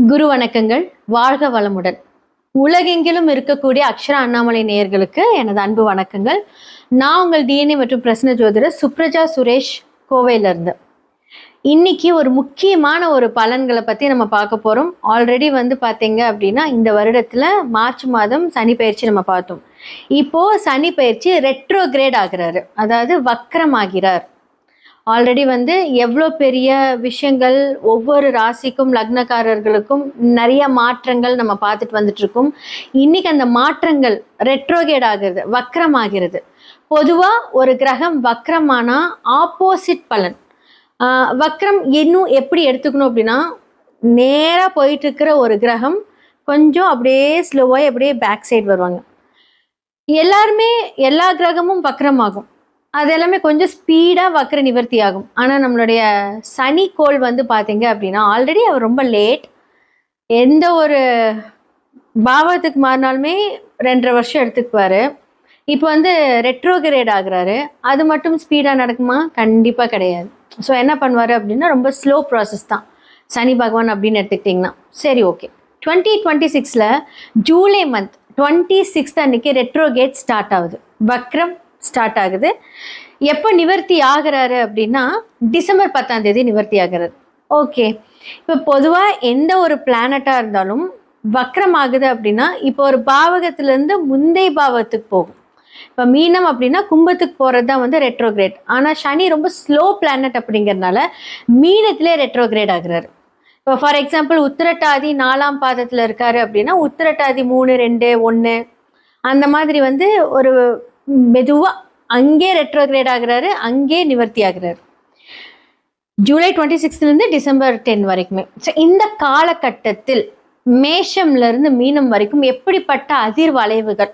குரு வணக்கங்கள். வாழ்க வளமுடன். உலகெங்கிலும் இருக்கக்கூடிய அக்ஷரா அண்ணாமலை நேயர்களுக்கு எனது அன்பு வணக்கங்கள். நான் உங்கள் டிஎன்ஏ மற்றும் பிரசன்ன ஜோதிடர் சுப்ரஜா சுரேஷ், கோவையில இருந்து. இன்னைக்கு ஒரு முக்கியமான ஒரு பலன்களை பத்தி நம்ம பார்க்க போறோம். ஆல்ரெடி பார்த்தீங்க அப்படின்னா இந்த வருடத்துல மார்ச் மாதம் சனி பயிற்சி நம்ம பார்த்தோம். இப்போ சனி பயிற்சி ரெட்ரோகிரேட் ஆகிறாரு, அதாவது வக்ரமாகிறார். ஆல்ரெடி எவ்வளோ பெரிய விஷயங்கள் ஒவ்வொரு ராசிக்கும் லக்னக்காரர்களுக்கும் நிறைய மாற்றங்கள் நம்ம பார்த்துட்டு வந்துட்டு இருக்கோம். இன்னைக்கு அந்த மாற்றங்கள் ரெட்ரோகேட் ஆகிறது, வக்ரமாகிறது. பொதுவாக ஒரு கிரகம் வக்ரமானா ஆப்போசிட் பலன். வக்ரம் இன்னும் எப்படி எடுத்துக்கணும் அப்படின்னா, நேராக போயிட்டு இருக்கிற ஒரு கிரகம் கொஞ்சம் அப்படியே ஸ்லோவாக அப்படியே பேக் சைடு வருவாங்க. எல்லாருமே எல்லா கிரகமும் வக்ரமாகும், அது எல்லாமே கொஞ்சம் ஸ்பீடாக வக்ர நிவர்த்தி ஆகும். ஆனால் நம்மளுடைய சனி கோள் பார்த்தீங்க அப்படின்னா ஆல்ரெடி அவர் ரொம்ப லேட். எந்த ஒரு பாவத்துக்கு மாறினாலுமே 2.5 வருஷம் எடுத்துக்குவார். இப்போ ரெட்ரோகிரேட் ஆகுறாரு. அது மட்டும் ஸ்பீடாக நடக்குமா? கண்டிப்பாக கிடையாது. ஸோ என்ன பண்ணுவார் அப்படின்னா ரொம்ப ஸ்லோ ப்ராசஸ் தான் சனி பகவான் அப்படின்னு எடுத்துக்கிட்டிங்கன்னா. சரி, ஓகே. 2026 ஜூலை மந்த் 26 அன்னைக்கு ரெட்ரோகேட் ஸ்டார்ட் ஆகுது, வக்ரம் ஸ்டார்ட் ஆகுது. எப்போ நிவர்த்தி ஆகிறாரு அப்படின்னா டிசம்பர் 10 நிவர்த்தி ஆகிறாரு. ஓகே, இப்போ பொதுவாக எந்த ஒரு பிளானட்டாக இருந்தாலும் வக்ரம் ஆகுது அப்படின்னா இப்போ ஒரு பாவகத்திலேருந்து முந்தைய பாவத்துக்கு போகும். இப்போ மீனம் அப்படின்னா கும்பத்துக்கு போகிறது தான் ரெட்ரோகிரேட். ஆனால் சனி ரொம்ப ஸ்லோ பிளானட் அப்படிங்கிறதுனால மீனத்திலே ரெட்ரோகிரேட் ஆகுறாரு. இப்போ ஃபார் எக்ஸாம்பிள் உத்திரட்டாதி 4ஆம் பாதத்தில் இருக்காரு அப்படின்னா உத்திரட்டாதி 3, 2, 1 அந்த மாதிரி ஒரு மெதுவாக அங்கே ரெட்ரோகிரேட் ஆகுறாரு, அங்கே நிவர்த்தி ஆகுறாரு. ஜூலை 26 டிசம்பர் 10 வரைக்குமே. ஸோ இந்த காலகட்டத்தில் மேஷம்லேருந்து மீனம் வரைக்கும் எப்படிப்பட்ட அதிர்வளைவுகள்,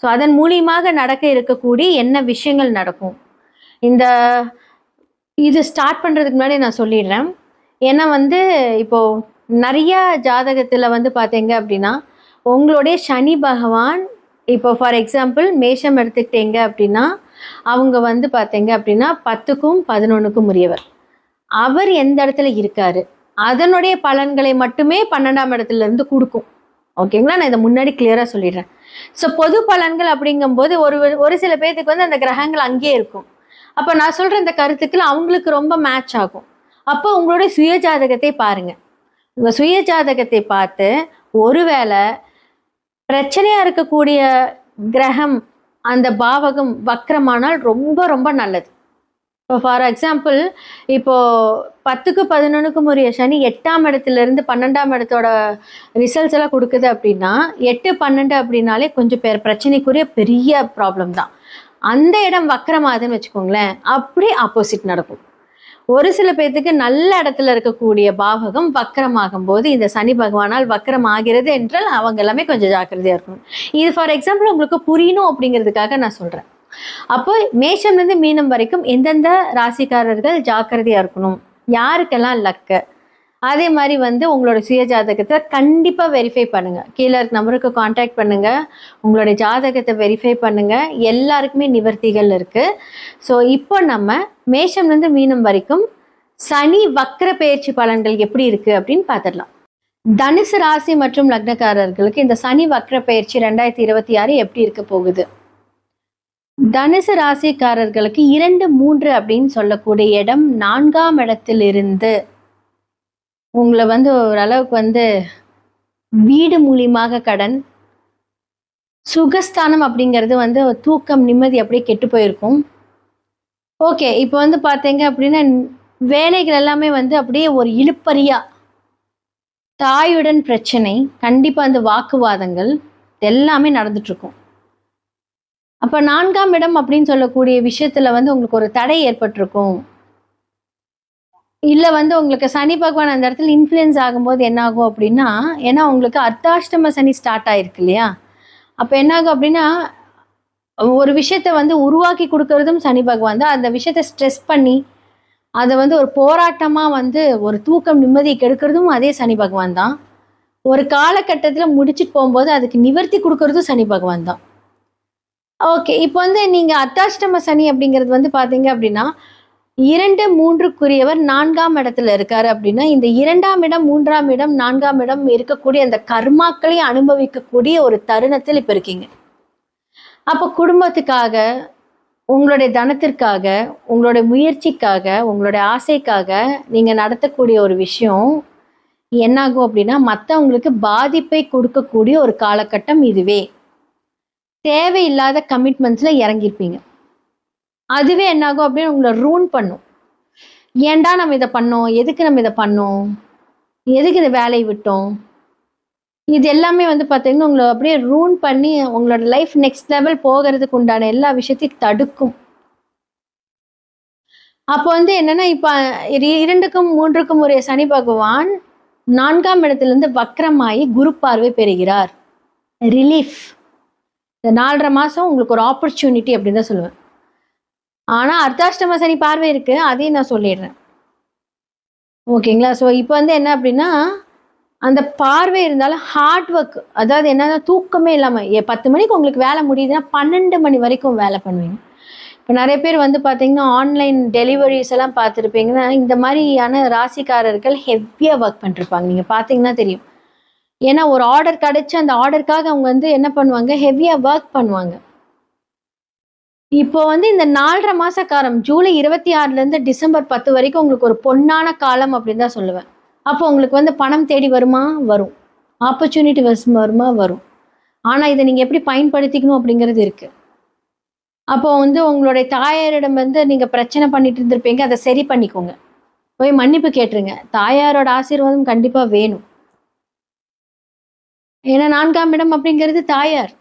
ஸோ அதன் மூலியமாக நடக்க இருக்கக்கூடிய என்ன விஷயங்கள் நடக்கும், இது ஸ்டார்ட் பண்ணுறதுக்கு முன்னாடி நான் சொல்லிடுறேன். ஏன்னா இப்போது நிறைய ஜாதகத்தில் பார்த்தீங்க அப்படின்னா உங்களுடைய சனி பகவான் இப்போ ஃபார் எக்ஸாம்பிள் மேஷம் எடுத்துக்கிட்டீங்க அப்படின்னா அவங்க பார்த்தீங்க அப்படின்னா 10க்கும் 11க்கும் உரியவர். அவர் எந்த இடத்துல இருக்காரு அதனுடைய பலன்களை மட்டுமே 12ஆம் இடத்துல இருந்து கொடுக்கும். ஓகேங்களா? நான் இதை முன்னாடி கிளியராக சொல்லிடுறேன். ஸோ பொது பலன்கள் அப்படிங்கும்போது ஒரு சில பேர்த்துக்கு அந்த கிரகங்கள் அங்கேயே இருக்கும். அப்போ நான் சொல்கிற இந்த கருத்துக்கள் அவங்களுக்கு ரொம்ப மேட்ச் ஆகும். அப்போ உங்களுடைய சுய ஜாதகத்தை பாருங்க. உங்கள் சுய ஜாதகத்தை பார்த்து ஒருவேளை பிரச்சனையாக இருக்கக்கூடிய கிரகம் அந்த பாவகம் வக்ரமானால் ரொம்ப ரொம்ப நல்லது. இப்போ ஃபார் எக்ஸாம்பிள் இப்போது 10க்கு 11க்கும் உரிய சனி 8ஆம் இடத்துலேருந்து 12ஆம் இடத்தோட ரிசல்ட்ஸ் எல்லாம் கொடுக்குது அப்படின்னா 8, 12 அப்படின்னாலே கொஞ்சம் பிரச்சனைக்குரிய பெரிய ப்ராப்ளம் தான். அந்த இடம் வக்ரமாகுதுன்னு வச்சுக்கோங்களேன், அப்படி ஆப்போசிட் நடக்கும். ஒரு சில பேர்த்துக்கு நல்ல இடத்துல இருக்கக்கூடிய பாவகம் வக்ரமாகும் போது இந்த சனி பகவானால் வக்ரம் ஆகிறது என்றால் அவங்க எல்லாமே கொஞ்சம் ஜாக்கிரதையாக இருக்கணும். இது ஃபார் எக்ஸாம்பிள் உங்களுக்கு புரியணும் அப்படிங்கிறதுக்காக நான் சொல்கிறேன். அப்போ மேஷம்லேருந்து மீனம் வரைக்கும் எந்தெந்த ராசிக்காரர்கள் ஜாக்கிரதையாக இருக்கணும், யாருக்கெல்லாம் லக்கு, அதே மாதிரி உங்களோட சுய ஜாதகத்தை கண்டிப்பாக வெரிஃபை பண்ணுங்கள். கீழே இருக்க நம்பருக்கு காண்டாக்ட் பண்ணுங்கள், உங்களுடைய ஜாதகத்தை வெரிஃபை பண்ணுங்கள். எல்லாருக்குமே நிவர்த்திகள் இருக்குது. ஸோ இப்போ நம்ம மேஷம்லேருந்து மீனம் வரைக்கும் சனி வக்ர பயிற்சி பலன்கள் எப்படி இருக்குது அப்படின்னு பார்த்துடலாம். தனுசு ராசி மற்றும் லக்னக்காரர்களுக்கு இந்த சனி வக்ர பயிற்சி 2026 எப்படி இருக்க போகுது? தனுசு ராசிக்காரர்களுக்கு 2, 3 அப்படின்னு சொல்லக்கூடிய இடம் 4ஆம் இடத்திலிருந்து உங்களை ஓரளவுக்கு வீடு மூலியமாக கடன், சுகஸ்தானம் அப்படிங்கிறது தூக்கம், நிம்மதி அப்படியே கெட்டு போயிருக்கும். ஓகே, இப்போ பார்த்தீங்க அப்படின்னா வேலைகள் எல்லாமே அப்படியே ஒரு இழுப்பறியா, தாயுடன் பிரச்சனை, கண்டிப்பாக வாக்குவாதங்கள் எல்லாமே நடந்துட்டுருக்கும். அப்போ 4ஆம் இடம் அப்படின்னு சொல்லக்கூடிய விஷயத்தில் உங்களுக்கு ஒரு தடை ஏற்பட்டிருக்கும். இல்லை உங்களுக்கு சனி பகவான் அந்த இடத்துல இன்ஃப்ளூயன்ஸ் ஆகும்போது என்ன ஆகும் அப்படின்னா, ஏன்னா உங்களுக்கு அர்த்தாஷ்டம சனி ஸ்டார்ட் ஆகிருக்கு இல்லையா? அப்போ என்ன ஆகும் அப்படின்னா ஒரு விஷயத்த உருவாக்கி கொடுக்கறதும் சனி பகவான் தான். அந்த விஷயத்த ஸ்ட்ரெஸ் பண்ணி அதை ஒரு போராட்டமாக ஒரு தூக்கம் நிம்மதியை கெடுக்கிறதும் அதே சனி பகவான் தான். ஒரு காலகட்டத்தில் முடிச்சுட்டு போகும்போது அதுக்கு நிவர்த்தி கொடுக்கறதும் சனி பகவான் தான். ஓகே, இப்போ நீங்கள் அர்த்தாஷ்டம சனி அப்படிங்கிறது பார்த்தீங்க அப்படின்னா 2, 3க்குரியவர் 4ஆம் இடத்துல இருக்காரு அப்படின்னா, இந்த 2ஆம் இடம், 3ஆம் இடம், 4ஆம் இடம் இருக்கக்கூடிய அந்த கர்மாக்களை அனுபவிக்கக்கூடிய ஒரு தருணத்தில் இப்ப இருக்கீங்க. அப்ப குடும்பத்துக்காக, உங்களுடைய தனத்திற்காக, உங்களுடைய முயற்சிக்காக, உங்களுடைய ஆசைக்காக நீங்க நடத்தக்கூடிய ஒரு விஷயம் என்னாகும் அப்படின்னா, மத்தவங்களுக்கு பாதிப்பை கொடுக்கக்கூடிய ஒரு காலகட்டம் இதுவே. தேவையில்லாத கமிட்மெண்ட்ஸ்ல இறங்கியிருப்பீங்க. அதுவே என்னாகும் அப்படின்னு உங்களை ரூன் பண்ணும். ஏன்டா நம்ம இதை பண்ணோம்? எதுக்கு நம்ம இதை பண்ணோம்? எதுக்கு இந்த வேலையை விட்டோம்? இது எல்லாமே வந்து பார்த்தீங்கன்னா, உங்கள அப்படியே ரூன் பண்ணி உங்களோட லைஃப் நெக்ஸ்ட் லெவல் போகிறதுக்கு உண்டான எல்லா விஷயத்தையும் தடுக்கும். அப்போ வந்து என்னன்னா, இப்ப 2க்கும் 3க்கும் உரிய சனி பகவான் 4ஆம் இடத்திலிருந்து வக்ரமாயி குரு பார்வை பெறுகிறார். ரிலீஃப். இந்த 4.5 மாசம் உங்களுக்கு ஒரு ஆப்பர்ச்சுனிட்டி அப்படின்னு தான் சொல்லுவேன். ஆனா அர்த்தாஷ்டம சனி பார்வை இருக்கு. அதையும் நான் சொல்லிடுறேன். ஓகேங்களா? ஸோ இப்போ வந்து என்ன அப்படின்னா, அந்த பார்வை இருந்தாலும் ஹார்ட் ஒர்க், அதாவது என்னன்னா தூக்கமே இல்லாம 10 மணிக்கு உங்களுக்கு வேலை முடியுதுன்னா 12 மணி வரைக்கும் வேலை பண்ணுவீங்க. இப்போ நிறைய பேர் வந்து பார்த்தீங்கன்னா, ஆன்லைன் டெலிவரிஸ் எல்லாம் பார்த்துருப்பீங்கன்னா, இந்த மாதிரியான ராசிக்காரர்கள் ஹெவியாக ஒர்க் பண்ணிருப்பாங்க. நீங்கள் பார்த்தீங்கன்னா தெரியும். ஏன்னா ஒரு ஆர்டர் கிடைச்சு அந்த ஆர்டருக்காக அவங்க வந்து என்ன பண்ணுவாங்க, ஹெவியாக ஒர்க் பண்ணுவாங்க. இப்போ வந்து இந்த 4.5 மாச காலம், ஜூலை 26லேருந்து டிசம்பர் 10 வரைக்கும் உங்களுக்கு ஒரு பொன்னான காலம் அப்படின்னு தான் சொல்லுவேன். அப்போ உங்களுக்கு வந்து பணம் தேடி வருமா? வரும். ஆப்பர்ச்சுனிட்டி வருமா? வரும். ஆனால் இதை நீங்கள் எப்படி பயன்படுத்திக்கணும் அப்படிங்கிறது இருக்கு. அப்போ வந்து உங்களுடைய தாயாரிடம் வந்து நீங்கள் பிரச்சனை பண்ணிட்டு இருந்திருப்பீங்க, அதை சரி பண்ணிக்கோங்க. போய் மன்னிப்பு கேட்டுருங்க. தாயாரோட ஆசீர்வாதம் கண்டிப்பாக வேணும். ஏன்னா 4ஆம் இடம் அப்படிங்கிறது தாயார்.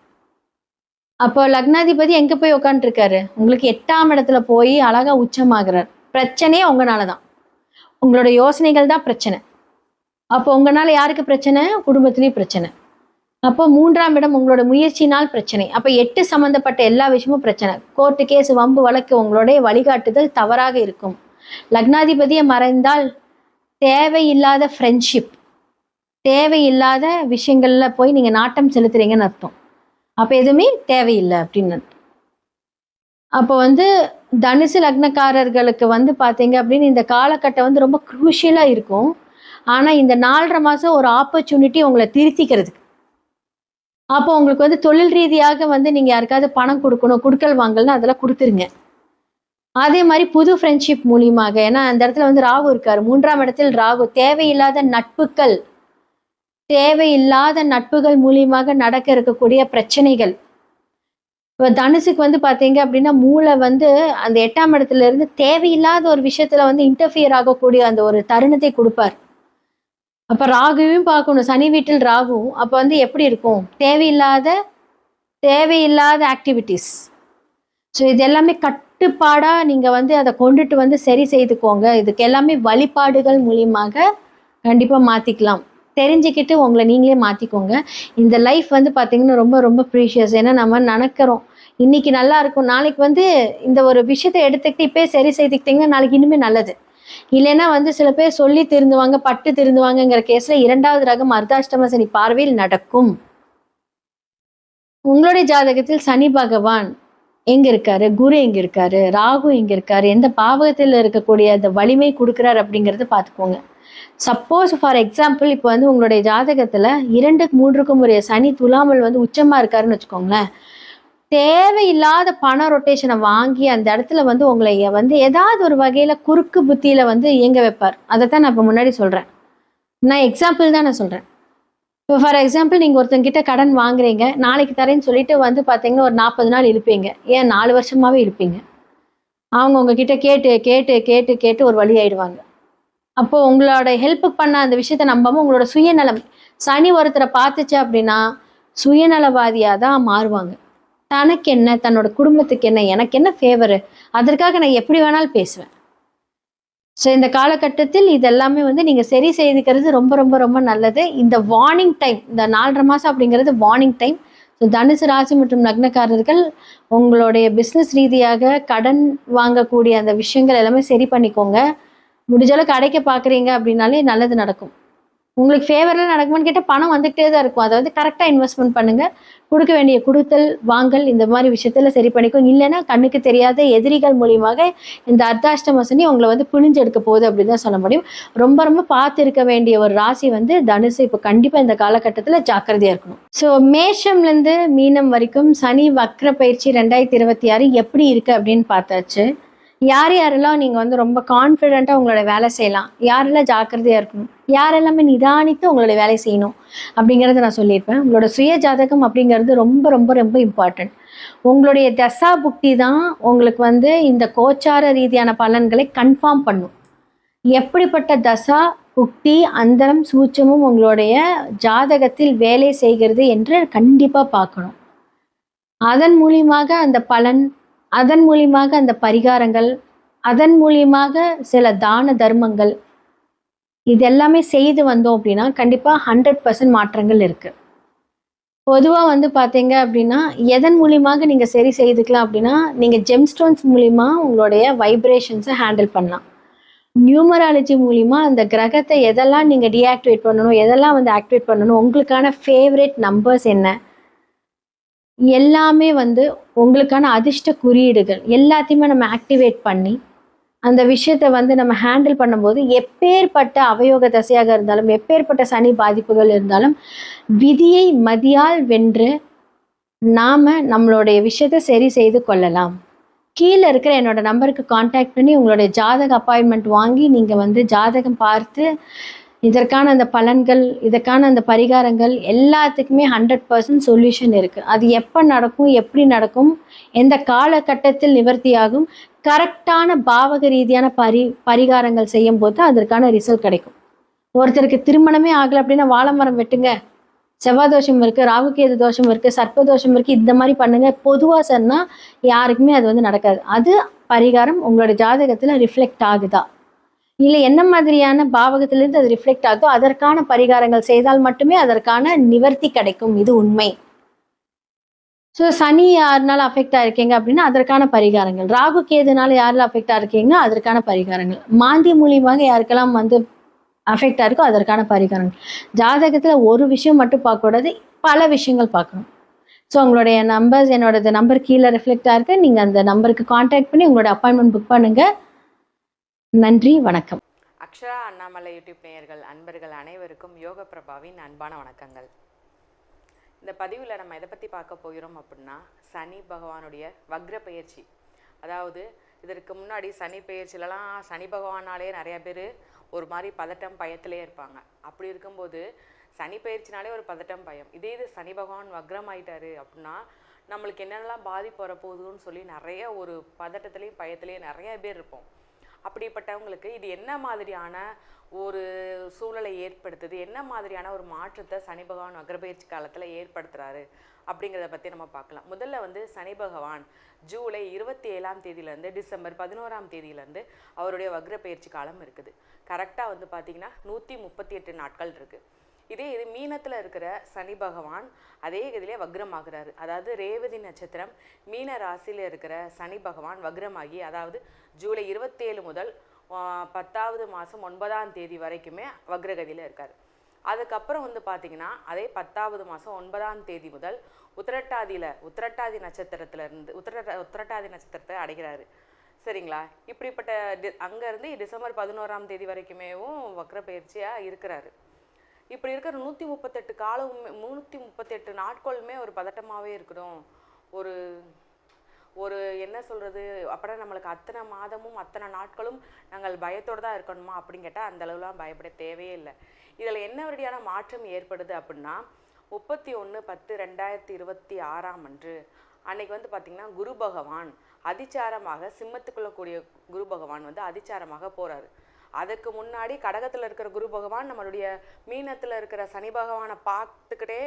அப்போ லக்னாதிபதி எங்க போய் உட்காந்துருக்காரு? உங்களுக்கு 8ஆம் இடத்துல போய் அழகா உச்சமாகிறார். பிரச்சனையே உங்களால தான். உங்களோட யோசனைகள் தான் பிரச்சனை. அப்போ உங்களால யாருக்கு பிரச்சனை? குடும்பத்திலேயும் பிரச்சனை. அப்போ 3ஆம் இடம் உங்களோட முயற்சினால் பிரச்சனை. அப்போ 8 சம்பந்தப்பட்ட எல்லா விஷயமும் பிரச்சனை. கோர்ட்டு கேஸ், வம்பு வழக்கு, உங்களுடைய வழிகாட்டுதல் தவறாக இருக்கும். லக்னாதிபதியை மறைந்தால் தேவையில்லாத ஃப்ரெண்ட்ஷிப், தேவையில்லாத விஷயங்கள்ல போய் நீங்க நாட்டம் செலுத்துறீங்கன்னு அர்த்தம். அப்போ எதுவுமே தேவையில்லை அப்படின்னு. அப்போ வந்து தனுசு லக்னக்காரர்களுக்கு வந்து பார்த்தீங்க அப்படின்னு இந்த காலகட்டம் வந்து ரொம்ப குரூஷியலாக இருக்கும். ஆனால் இந்த 4.5 மாதம் ஒரு ஆப்பர்ச்சுனிட்டி உங்களை திருத்திக்கிறதுக்கு. அப்போ உங்களுக்கு வந்து தொழில் ரீதியாக வந்து நீங்கள் யாருக்காவது பணம் கொடுக்கணும், கொடுக்கல் வாங்கல்னா அதெல்லாம் கொடுத்துருங்க. அதே மாதிரி புது ஃப்ரெண்ட்ஷிப் மூலியமாக, ஏன்னா அந்த இடத்துல வந்து ராகு இருக்காரு, 3ஆம் இடத்தில் ராகு. தேவையில்லாத நட்புகள் மூலியமாக நடக்க இருக்கக்கூடிய பிரச்சனைகள். இப்போ தனுசுக்கு வந்து பார்த்தீங்க அப்படின்னா, மூளை வந்து அந்த 8ஆம் இடத்துல இருந்து தேவையில்லாத ஒரு விஷயத்துல வந்து இன்டர்ஃபியர் ஆகக்கூடிய அந்த ஒரு தருணத்தை கொடுப்பார். அப்போ ராகுவையும் பார்க்கணும், சனி வீட்டில் ராகு. அப்போ வந்து எப்படி இருக்கும்? தேவையில்லாத ஆக்டிவிட்டீஸ். ஸோ இது எல்லாமே கட்டுப்பாடாக நீங்கள் வந்து அதை கொண்டுட்டு வந்து சரி செய்துக்கோங்க. இதுக்கு எல்லாமே வழிபாடுகள் மூலியமாக கண்டிப்பாக மாற்றிக்கலாம். தெரிஞ்சுக்கிட்டு உங்களை நீங்களே மாற்றிக்கோங்க. இந்த லைஃப் வந்து பார்த்தீங்கன்னா ரொம்ப ரொம்ப ப்ரீஷியஸ். ஏன்னா நம்ம நினைக்கிறோம் இன்னைக்கு நல்லா இருக்கும், நாளைக்கு வந்து இந்த ஒரு விஷயத்தை எடுத்துக்கிட்டு இப்போ சரி செய்துக்கிட்டிங்கன்னா நாளைக்கு இன்னுமே நல்லது. இல்லைன்னா வந்து சில பேர் சொல்லி திருந்துவாங்க, பட்டு திருந்துவாங்கங்கிற கேஸில் 2வது ரகம் அர்த்தாஷ்டம சனி பார்வையில் நடக்கும். உங்களுடைய ஜாதகத்தில் சனி பகவான் எங்க இருக்காரு, குரு எங்க இருக்காரு, ராகு எங்க இருக்காரு, எந்த பாவகத்தில் இருக்கக்கூடிய அந்த வலிமை கொடுக்குறாரு அப்படிங்கிறத பார்த்துக்கோங்க. சப்போஸ் ஃபார் எக்ஸாம்பிள் இப்போ வந்து உங்களுடைய ஜாதகத்துல 2, 3க்கும் உரிய சனி துலாமல் வந்து உச்சமா இருக்காருன்னு வச்சுக்கோங்களேன். தேவையில்லாத பண ரொட்டேஷனை வாங்கி அந்த இடத்துல வந்து உங்களை வந்து ஏதாவது ஒரு வகையில குறுக்கு புத்தியில வந்து இயங்க வைப்பார். அதைத்தான் நான் இப்போ முன்னாடி சொல்றேன். நான் எக்ஸாம்பிள் தான் நான் சொல்றேன். இப்போ ஃபார் எக்ஸாம்பிள் நீங்கள் ஒருத்தங்கிட்ட கடன் வாங்குறீங்க, நாளைக்கு தரேன்னு சொல்லிட்டு வந்து பார்த்தீங்கன்னா ஒரு 40 நாள் இழுப்பீங்க. ஏன் 4 வருஷமாவே இழுப்பீங்க. அவங்க உங்ககிட்ட கேட்டு கேட்டு கேட்டு கேட்டு ஒரு வழி ஆயிடுவாங்க. அப்போ உங்களோட ஹெல்ப் பண்ண அந்த விஷயத்த நம்பாம உங்களோட சுயநலம், சனி ஒருத்தரை பார்த்துச்சு அப்படின்னா சுயநலவாதியா தான் மாறுவாங்க. தனக்கு என்ன, தன்னோட குடும்பத்துக்கு என்ன, எனக்கு என்ன ஃபேவரு, அதற்காக நான் எப்படி வேணாலும் பேசுவேன். ஸோ இந்த காலகட்டத்தில் இதெல்லாமே வந்து நீங்கள் சரி செய்துக்கிறது ரொம்ப ரொம்ப ரொம்ப நல்லது. இந்த வார்னிங் டைம், இந்த 4.5 மாதம் அப்படிங்கிறது வார்னிங் டைம். ஸோ தனுசு ராசி மற்றும் லக்னக்காரர்கள் உங்களுடைய பிஸ்னஸ் ரீதியாக கடன் வாங்கக்கூடிய அந்த விஷயங்கள் எல்லாமே சரி பண்ணிக்கோங்க. முடிஞ்சளவுக்கு அடைக்க பார்க்குறீங்க அப்படின்னாலே நல்லது நடக்கும். உங்களுக்கு ஃபேவரில் நடக்குமான்னு கேட்டால் பணம் வந்துகிட்டே தான் இருக்கும். அதாவது கரெக்டாக இன்வெஸ்ட்மெண்ட் பண்ணுங்கள். கொடுக்க வேண்டிய கொடுத்தல் வாங்கல் இந்த மாதிரி விஷயத்தில் சரி பண்ணிக்கும். இல்லைன்னா கண்ணுக்கு தெரியாத எதிரிகள் மூலியமாக இந்த அர்த்தாஷ்டம சனி உங்களை வந்து பிழிஞ்செடுக்க போகுது அப்படின்னு தான் சொல்ல முடியும். ரொம்ப ரொம்ப பார்த்து இருக்க வேண்டிய ஒரு ராசி வந்து தனுசு. இப்போ கண்டிப்பாக இந்த காலகட்டத்தில் ஜாக்கிரதையாக இருக்கணும். ஸோ மேஷம்லேருந்து மீனம் வரைக்கும் சனி வக்ர பயிற்சி 2026 எப்படி இருக்குது அப்படின்னு பார்த்தாச்சு. யார் யாரெல்லாம் நீங்கள் வந்து ரொம்ப கான்ஃபிடெண்ட்டாக உங்களோட வேலை செய்யலாம், யாரெல்லாம் ஜாக்கிரதையாக இருக்கணும், யாரெல்லாமே நிதானித்து உங்களுடைய வேலை செய்யணும் அப்படிங்கிறத நான் சொல்லியிருப்பேன். உங்களோட சுய ஜாதகம் அப்படிங்கிறது ரொம்ப ரொம்ப ரொம்ப இம்பார்ட்டன்ட். உங்களுடைய தசா புக்தி தான் உங்களுக்கு வந்து இந்த கோச்சார ரீதியான பலன்களை கன்ஃபார்ம் பண்ணும். எப்படிப்பட்ட தசா புக்தி அந்தரம் சூட்சமும் உங்களுடைய ஜாதகத்தில் வேலை செய்கிறது என்று கண்டிப்பாக பார்க்கணும். அதன் மூலியமாக அந்த பலன், அதன் மூலியமாக அந்த பரிகாரங்கள், அதன் மூலியமாக சில தான தர்மங்கள் இது எல்லாமே செய்து வந்தோம் அப்படின்னா கண்டிப்பாக 100% மாற்றங்கள் இருக்குது. பொதுவாக வந்து பார்த்தீங்க அப்படின்னா எதன் மூலியமாக நீங்கள் சரி செய்துக்கலாம் அப்படின்னா, நீங்கள் ஜெம்ஸ்டோன்ஸ் மூலிமா உங்களுடைய வைப்ரேஷன்ஸை ஹேண்டில் பண்ணலாம். நியூமராலஜி மூலிமா அந்த கிரகத்தை எதெல்லாம் நீங்கள் டீஆக்டிவேட் பண்ணணும், எதெல்லாம் வந்து ஆக்டிவேட் பண்ணணும், உங்களுக்கான ஃபேவரட் நம்பர்ஸ் என்ன, எல்லாமே வந்து உங்களுக்கான அதிர்ஷ்ட குறியீடுகள் எல்லாத்தையுமே நம்ம ஆக்டிவேட் பண்ணி அந்த விஷயத்தை வந்து நம்ம ஹேண்டில் பண்ணும்போது எப்பேற்பட்ட அவயோக தசையாக இருந்தாலும், எப்பேற்பட்ட சனி பாதிப்புகள் இருந்தாலும் விதியை மதியால் வென்று நாம் நம்மளுடைய விஷயத்தை சரி செய்து கொள்ளலாம். கீழே இருக்கிற என்னோட நம்பருக்கு காண்டாக்ட் பண்ணி உங்களுடைய ஜாதக அப்பாயின்மெண்ட் வாங்கி நீங்கள் வந்து ஜாதகம் பார்த்து இதற்கான அந்த பலன்கள், இதற்கான அந்த பரிகாரங்கள் எல்லாத்துக்குமே 100% சொல்யூஷன் இருக்குது. அது எப்போ நடக்கும், எப்படி நடக்கும், எந்த காலகட்டத்தில் நிவர்த்தியாகும், கரெக்டான பாவக ரீதியான பரிகாரங்கள் செய்யும் போது அதற்கான ரிசல்ட் கிடைக்கும். ஒருத்தருக்கு திருமணமே ஆகலை அப்படின்னா வாழை மரம் வெட்டுங்க, செவ்வாய் தோஷம் இருக்குது, ராகுகேது தோஷம் இருக்குது, சர்ப்ப தோஷம் இருக்குது, இந்த மாதிரி பண்ணுங்க பொதுவாக சொன்னால் யாருக்குமே அது வந்து நடக்காது. அது பரிகாரம் உங்களோட ஜாதகத்தில் ரிஃப்ளெக்ட் ஆகுதா, இல்லை என்ன மாதிரியான பாவகத்திலிருந்து அது ரிஃப்ளெக்ட் ஆகுதோ அதற்கான பரிகாரங்கள் செய்தால் மட்டுமே அதற்கான நிவர்த்தி கிடைக்கும். இது உண்மை. ஸோ சனி யாருனால அஃபெக்ட் ஆகிருக்கீங்க அப்படின்னா அதற்கான பரிகாரங்கள், ராகு கேதுனால யாரில் அஃபெக்ட் ஆகிருக்கீங்க அதற்கான பரிகாரங்கள், மாந்தி மூலியமாக யாருக்கெல்லாம் வந்து அஃபெக்ட் ஆகிருக்கோ அதற்கான பரிகாரங்கள். ஜாதகத்தில் ஒரு விஷயம் மட்டும் பார்க்கக்கூடாது, பல விஷயங்கள் பார்க்கணும். ஸோ உங்களுடைய நம்பர்ஸ், என்னோட நம்பர் கீழே ரிஃப்ளெக்ட் ஆகிருக்கு. நீங்கள் அந்த நம்பருக்கு கான்டாக்ட் பண்ணி உங்களோட அப்பாயின்மெண்ட் புக் பண்ணுங்கள். நன்றி, வணக்கம். அக்ஷரா அண்ணாமலை யூடியூப் நேயர்கள் அன்பர்கள் அனைவருக்கும் யோக பிரபாவின் அன்பான வணக்கங்கள். இந்த பதிவில் நம்ம எதை பற்றி பார்க்க போகிறோம் அப்படின்னா, சனி பகவானுடைய வக்ர பயிற்சி. அதாவது இதற்கு முன்னாடி சனி பயிற்சியிலலாம் சனி பகவானாலே நிறையா பேர் ஒரு மாதிரி பதட்டம் பயத்திலே இருப்பாங்க. அப்படி இருக்கும்போது சனி பயிற்சினாலே ஒரு பதட்டம் பயம். இதே இது சனி பகவான் வக்ரம் ஆயிட்டாரு அப்படின்னா நம்மளுக்கு என்னென்னலாம் பாதிப்பு வரப்போகுதுன்னு சொல்லி நிறைய ஒரு பதட்டத்துலேயும் பயத்துலேயும் நிறைய பேர் இருப்போம். அப்படிப்பட்டவங்களுக்கு இது என்ன மாதிரியான ஒரு சூழலை ஏற்படுத்துது, என்ன மாதிரியான ஒரு மாற்றத்தை சனி பகவான் வக்ரபெயர்ச்சி காலத்தில் ஏற்படுத்துகிறாரு அப்படிங்கிறத பற்றி நம்ம பார்க்கலாம். முதல்ல வந்து சனி பகவான் ஜூலை 27ஆம் தேதியிலேருந்து டிசம்பர் 11ஆம் தேதியிலேருந்து அவருடைய வக்ரபெயர்ச்சி காலம் இருக்குது. கரெக்டாக வந்து பார்த்திங்கன்னா 138 நாட்கள் இருக்குது. இதே இது மீனத்தில் இருக்கிற சனி பகவான் அதே இதிலே வக்ரமாகிறாரு. அதாவது ரேவதி நட்சத்திரம் மீன ராசியில் இருக்கிற சனி பகவான் வக்ரமாகி, அதாவது ஜூலை 27 முதல் 10வது மாதம் 9ஆம் தேதி வரைக்குமே வக்ரகதியில் இருக்கார். அதுக்கப்புறம் வந்து பார்த்திங்கன்னா அதே 10வது மாதம் 9ஆம் தேதி முதல் உத்திரட்டாதி நட்சத்திரத்திலேருந்து உத்திரட்டாதி நட்சத்திரத்தை அடைகிறாரு. சரிங்களா? இப்படிப்பட்ட அங்கேருந்து டிசம்பர் 11ஆம் தேதி வரைக்குமேவும் வக்ரப்பெயர்ச்சியாக இருக்கிறாரு. இப்படி இருக்கிற 138 நாட்களுமே ஒரு பதட்டமாகவே இருக்கிறோம். ஒரு என்ன சொல்கிறது, அப்புறம் நம்மளுக்கு அத்தனை மாதமும் அத்தனை நாட்களும் நாங்கள் பயத்தோடு தான் இருக்கணுமா அப்படின்னு கேட்டால் அந்த அளவுலாம் பயப்பட தேவையே இல்லை. இதில் என்ன வழியான மாற்றம் ஏற்படுது அப்படின்னா 31/10/2026 அன்று அன்னைக்கு வந்து பார்த்திங்கன்னா குரு பகவான் அதிச்சாரமாக சிம்மத்துக்குள்ள கூடிய குரு பகவான் வந்து அதிச்சாரமாக போகிறாரு. அதுக்கு முன்னாடி கடகத்தில் இருக்கிற குரு பகவான் நம்மளுடைய மீனத்தில் இருக்கிற சனி பகவானை பார்த்துக்கிட்டே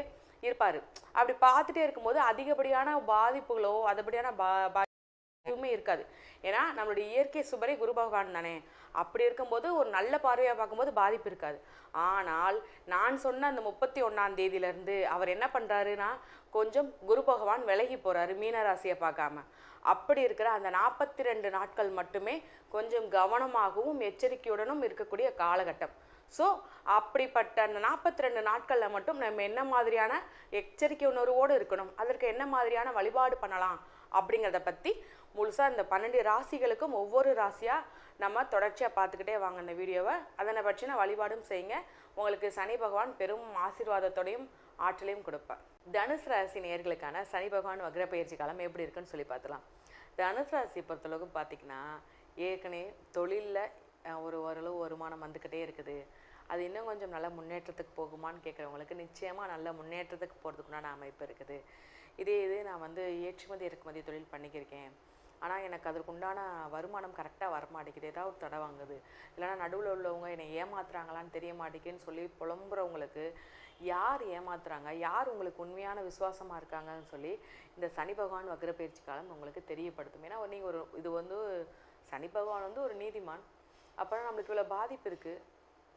இருப்பார். அப்படி பார்த்துட்டே இருக்கும்போது அதிகப்படியான பாதிப்புகளோ அதுபடியான எதுவுமே இருக்காது. ஏன்னா நம்மளுடைய இயற்கை சுபரே குரு பகவான் தானே. அப்படி இருக்கும்போது ஒரு நல்ல பார்வையாக பார்க்கும்போது பாதிப்பு இருக்காது. ஆனால் நான் சொன்ன அந்த 31ஆம் தேதியிலேருந்து அவர் என்ன பண்ணுறாருன்னா கொஞ்சம் குரு பகவான் விலகி போகிறாரு மீனராசியை பார்க்காம. அப்படி இருக்கிற அந்த 42 நாட்கள் மட்டுமே கொஞ்சம் கவனமாகவும் எச்சரிக்கையுடனும் இருக்கக்கூடிய காலகட்டம். ஸோ அப்படிப்பட்ட அந்த 42 நாட்களில் மட்டும் நம்ம என்ன மாதிரியான எச்சரிக்கை உணர்வோடு இருக்கணும், அதற்கு என்ன மாதிரியான வழிபாடு பண்ணலாம் அப்படிங்கிறத பற்றி முழுசாக இந்த 12 ராசிகளுக்கும் ஒவ்வொரு ராசியாக நம்ம தொடர்ச்சியாக பார்த்துக்கிட்டே வாங்க இந்த வீடியோவை. அதனை பற்றின வழிபாடும் செய்யுங்க. உங்களுக்கு சனி பகவான் பெரும் ஆசீர்வாதத்தோடையும் ஆற்றலையும் கொடுப்பார். தனுசு ராசி நேயர்களுக்கான சனி பகவான் வக்ர பயிற்சி காலம் எப்படி இருக்குன்னு சொல்லி பார்த்துலாம். தனுசு ராசி பொறுத்தளவுக்கு பார்த்திங்கன்னா ஏற்கனவே தொழிலில் ஓரளவு வருமானம் வந்துக்கிட்டே இருக்குது. அது இன்னும் கொஞ்சம் நல்ல முன்னேற்றத்துக்கு போகுமான்னு கேட்குறவங்களுக்கு நிச்சயமாக நல்ல முன்னேற்றத்துக்கு போகிறதுக்குண்டான அமைப்பு இருக்குது. இது நான் வந்து ஏற்றுமதி இறக்குமதி தொழில் பண்ணிக்கிருக்கேன், ஆனால் எனக்கு அதற்கு உண்டான வருமானம் கரெக்டாக வரமாட்டேங்குது, ஏதாவது தடை வாங்குது, இல்லைனா நடுவில் உள்ளவங்க என்னை ஏமாத்துறாங்களான்னு தெரிய மாட்டேங்குன்னு சொல்லி புலம்புறவங்களுக்கு யார் ஏமாத்துறாங்க, யார் உங்களுக்கு உண்மையான விசுவாசமாக இருக்காங்கன்னு சொல்லி இந்த சனி பகவான் வக்ர பயிற்சி காலம் உங்களுக்கு தெரியப்படுத்தும். ஏன்னா நீங்கள் இது வந்து சனி பகவான் வந்து ஒரு நீதிமான், அப்புறம் நம்மளுக்கு இவ்வளோ பாதிப்பு இருக்குது.